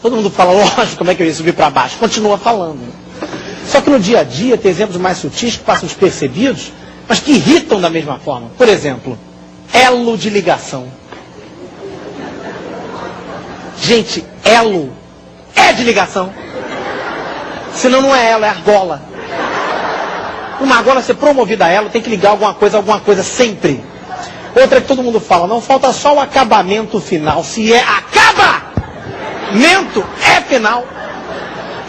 Todo mundo fala, lógico, como é que eu ia subir para baixo? Continua falando. Só que no dia a dia tem exemplos mais sutis que passam despercebidos, mas que irritam da mesma forma. Por exemplo, elo de ligação. Gente, elo é de ligação. Senão não é elo, é argola. Uma argola, ser promovida a elo, tem que ligar alguma coisa sempre. Outra que todo mundo fala, não falta só o acabamento final. Se é acabamento, é final.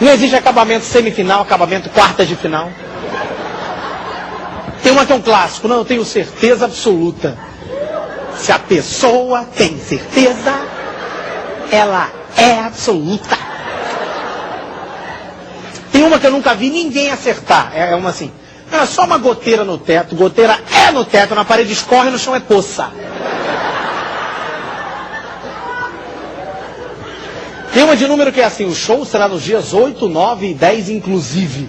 Não existe acabamento semifinal, acabamento quartas de final. Tem uma que é um clássico, não, eu tenho certeza absoluta. Se a pessoa tem certeza, ela é absoluta. Tem uma que eu nunca vi ninguém acertar. É uma assim, não, é só uma goteira no teto, goteira é no teto, na parede escorre, no chão é poça. Tem uma de número que é assim, o show será nos dias 8, 9 e 10 inclusive.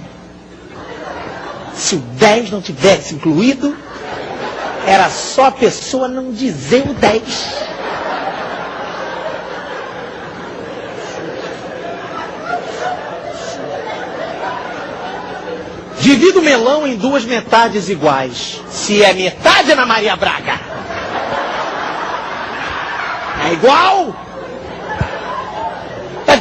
Se o 10 não tivesse incluído, era só a pessoa não dizer o 10. Divida o melão em duas metades iguais. Se é metade, é na Maria Braga. É igual?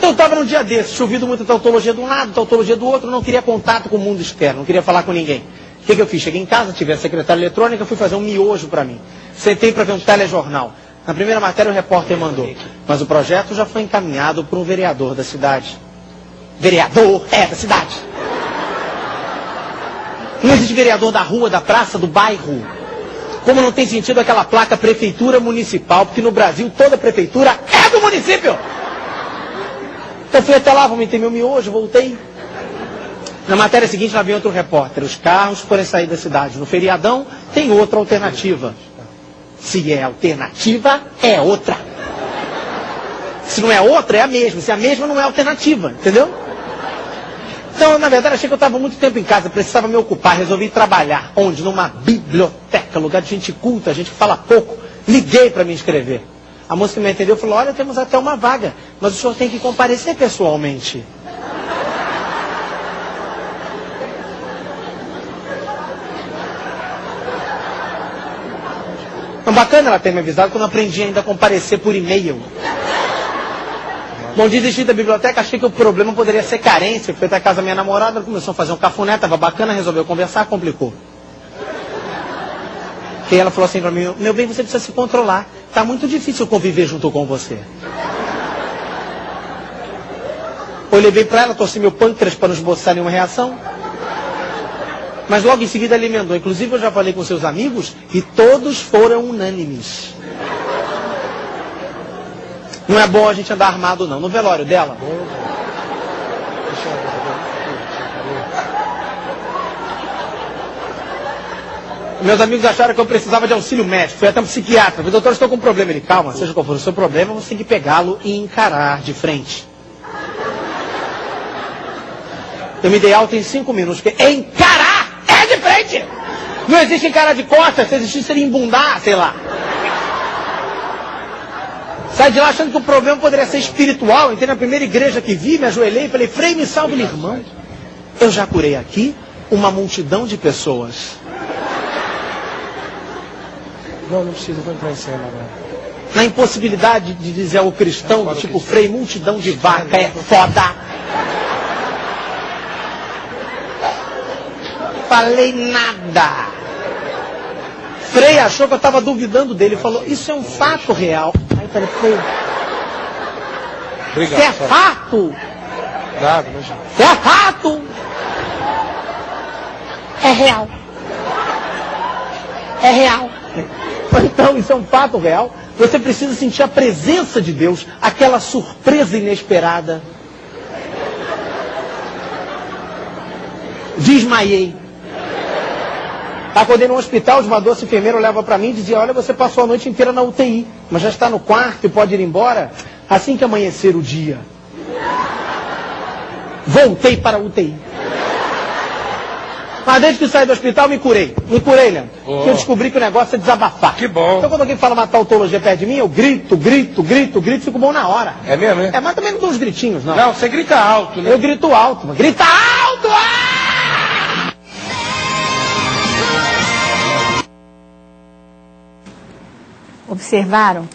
Então eu estava num dia desses, chovido muito tautologia de um lado, tautologia do outro, não queria contato com o mundo externo, não queria falar com ninguém. O que eu fiz? Cheguei em casa, tive a secretária eletrônica, fui fazer um miojo para mim. Sentei para ver um telejornal. Na primeira matéria o repórter mandou, mas o projeto já foi encaminhado por um vereador da cidade. Vereador da cidade. Não existe vereador da rua, da praça, do bairro. Como não tem sentido aquela placa prefeitura municipal, porque no Brasil toda prefeitura é do município. Então fui até lá, vomitei meu miojo, voltei. Na matéria seguinte, lá vem outro repórter. Os carros podem sair da cidade. No feriadão, tem outra alternativa. Se é alternativa, é outra. Se não é outra, é a mesma. Se é a mesma, não é alternativa. Entendeu? Então, na verdade, achei que eu estava muito tempo em casa, precisava me ocupar, resolvi trabalhar. Onde? Numa biblioteca, lugar de gente culta, gente que fala pouco. Liguei para me inscrever. A moça que me entendeu falou, olha, temos até uma vaga, mas o senhor tem que comparecer pessoalmente. Então, bacana ela ter me avisado quando eu aprendi ainda a comparecer por e-mail. Bom, desisti da biblioteca, achei que o problema poderia ser carência. Fui até a casa da minha namorada, ela começou a fazer um cafuné, estava bacana, resolveu conversar, complicou. E ela falou assim para mim, meu bem, você precisa se controlar. Está muito difícil conviver junto com você. Olhei bem para ela, torci meu pâncreas para não esboçar nenhuma reação. Mas logo em seguida ele emendou. Inclusive eu já falei com seus amigos e todos foram unânimes. Não é bom a gente andar armado não. No velório dela. Meus amigos acharam que eu precisava de auxílio médico. Fui até um psiquiatra. Falei, doutor, estou com um problema. Ele, calma, seja qual for o seu problema, você tem que pegá-lo e encarar de frente. Eu me dei alta em 5 minutos. Porque encarar é de frente. Não existe encarar de costas. Se existisse, seria embundar, sei lá. Sai de lá achando que o problema poderia ser espiritual. Entrei na primeira igreja que vi, me ajoelhei e falei, Frei, me salve, irmão. Eu já curei aqui uma multidão de pessoas. Não precisa, vou entrar em cena agora. Na impossibilidade de dizer ao cristão, tipo, Frei, multidão de vaca é foda. Falei nada. Frei achou que eu estava duvidando dele. Falou, isso é um fato real. Aí eu falei, Frei, Obrigado, é fato? Nada, imagina. É fato? É real. É real. Então, isso é um fato real. Você precisa sentir a presença de Deus, aquela surpresa inesperada. Desmaiei. Acordei no hospital, uma doce enfermeira olhava para mim e dizia, olha, você passou a noite inteira na UTI, mas já está no quarto e pode ir embora assim que amanhecer o dia. Voltei para a UTI. Mas desde que saí do hospital, me curei. Me curei, Leandro. Oh. Que eu descobri que o negócio é desabafar. Que bom. Então, quando alguém fala uma tautologia perto de mim, eu grito, fico bom na hora. É mesmo, é? É, mas também não dou uns gritinhos, não. Não, você grita alto, né? Eu grito alto, mano. Grita alto! Ah! Observaram?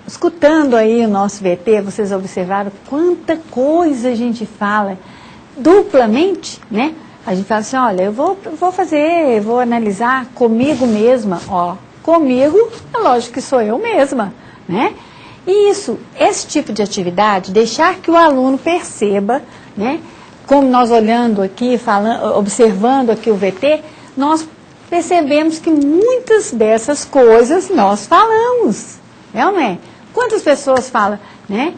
Escutando aí o nosso VT, vocês observaram quanta coisa a gente fala duplamente, né? A gente fala assim, olha, eu vou analisar comigo mesma, ó. Comigo, é lógico que sou eu mesma, né? E esse tipo de atividade, deixar que o aluno perceba, né? Como nós olhando aqui, observando aqui o VT, nós percebemos que muitas dessas coisas nós falamos, é ou não é? Quantas pessoas falam, né?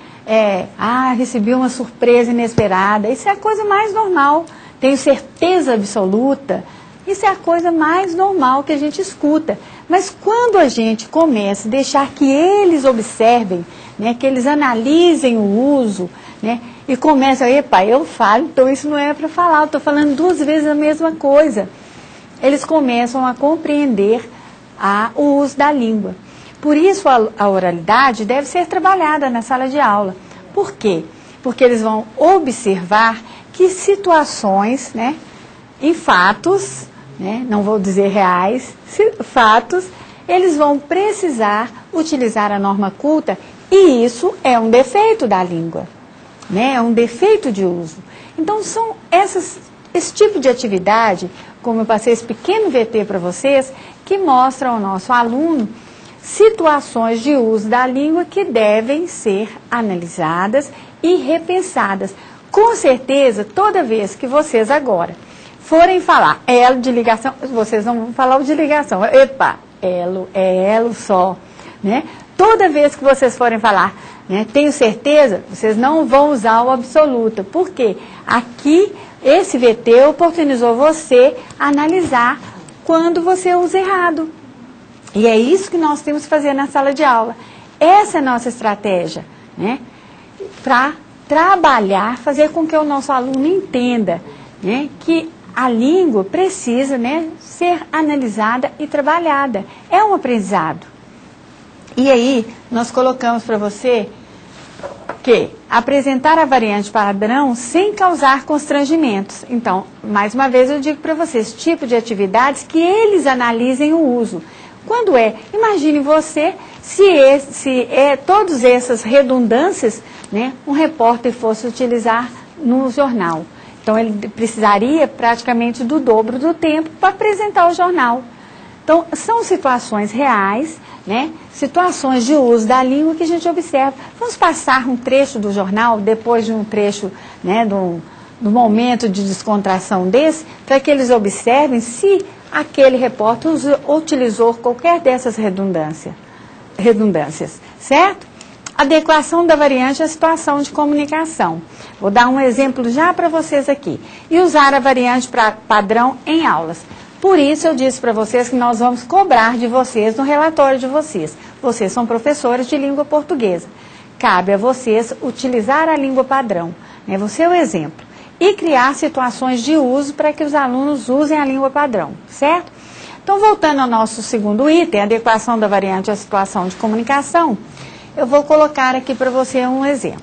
Recebi uma surpresa inesperada, isso é a coisa mais normal, tenho certeza absoluta, isso é a coisa mais normal que a gente escuta. Mas quando a gente começa a deixar que eles observem, né, que eles analisem o uso, né, e começam, eu falo, então isso não é para falar, eu estou falando 2 vezes a mesma coisa. Eles começam a compreender o uso da língua. Por isso a oralidade deve ser trabalhada na sala de aula. Por quê? Porque eles vão observar que situações, né, em fatos, né, não vou dizer reais, fatos, eles vão precisar utilizar a norma culta e isso é um defeito da língua, né, é um defeito de uso. Então são esse tipo de atividade, como eu passei esse pequeno VT para vocês, que mostra ao nosso aluno situações de uso da língua que devem ser analisadas e repensadas. Com certeza, toda vez que vocês agora forem falar elo de ligação, vocês não vão falar o de ligação, elo, é elo só, né? Toda vez que vocês forem falar, né, tenho certeza, vocês não vão usar o absoluto, porque aqui esse VT oportunizou você analisar quando você usa errado. E é isso que nós temos que fazer na sala de aula. Essa é a nossa estratégia, né? Para trabalhar, fazer com que o nosso aluno entenda, né, que a língua precisa, né, ser analisada e trabalhada. É um aprendizado. E aí, nós colocamos para você que apresentar a variante padrão sem causar constrangimentos. Então, mais uma vez eu digo para vocês, tipo de atividades que eles analisem o uso. Quando imagine você se todas essas redundâncias, né, um repórter fosse utilizar no jornal. Então, ele precisaria praticamente do dobro do tempo para apresentar o jornal. Então, são situações reais, né, situações de uso da língua que a gente observa. Vamos passar um trecho do jornal, depois de um trecho, né, do momento de descontração desse, para que eles observem se aquele repórter utilizou qualquer dessas redundâncias, certo? Adequação da variante à situação de comunicação. Vou dar um exemplo já para vocês aqui. E usar a variante padrão em aulas. Por isso eu disse para vocês que nós vamos cobrar de vocês no relatório de vocês. Vocês são professores de língua portuguesa. Cabe a vocês utilizar a língua padrão, né? Você é o exemplo. E criar situações de uso para que os alunos usem a língua padrão, certo? Então, voltando ao nosso segundo item, adequação da variante à situação de comunicação, eu vou colocar aqui para você um exemplo.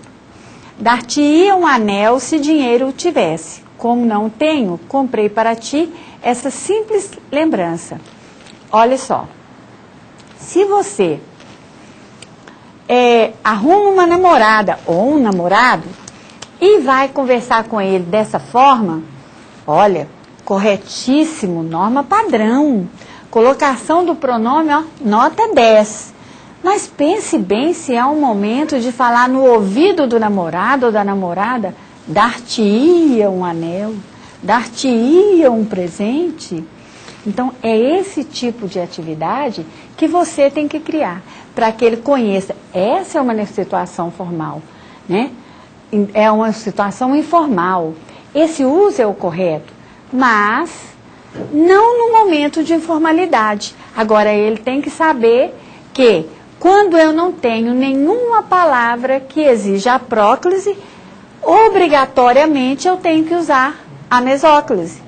Dar-te-ia um anel se dinheiro o tivesse. Como não tenho, comprei para ti essa simples lembrança. Olha só, se você arruma uma namorada ou um namorado e vai conversar com ele dessa forma, olha, corretíssimo, norma padrão, colocação do pronome, ó, nota 10. Mas pense bem se é um momento de falar no ouvido do namorado ou da namorada, dar-te-ia um anel, dar-te-ia um presente. Então, é esse tipo de atividade que você tem que criar, para que ele conheça. Essa é uma situação formal, né? É uma situação informal. Esse uso é o correto, mas não no momento de informalidade. Agora, ele tem que saber que, quando eu não tenho nenhuma palavra que exija a próclise, obrigatoriamente eu tenho que usar a mesóclise.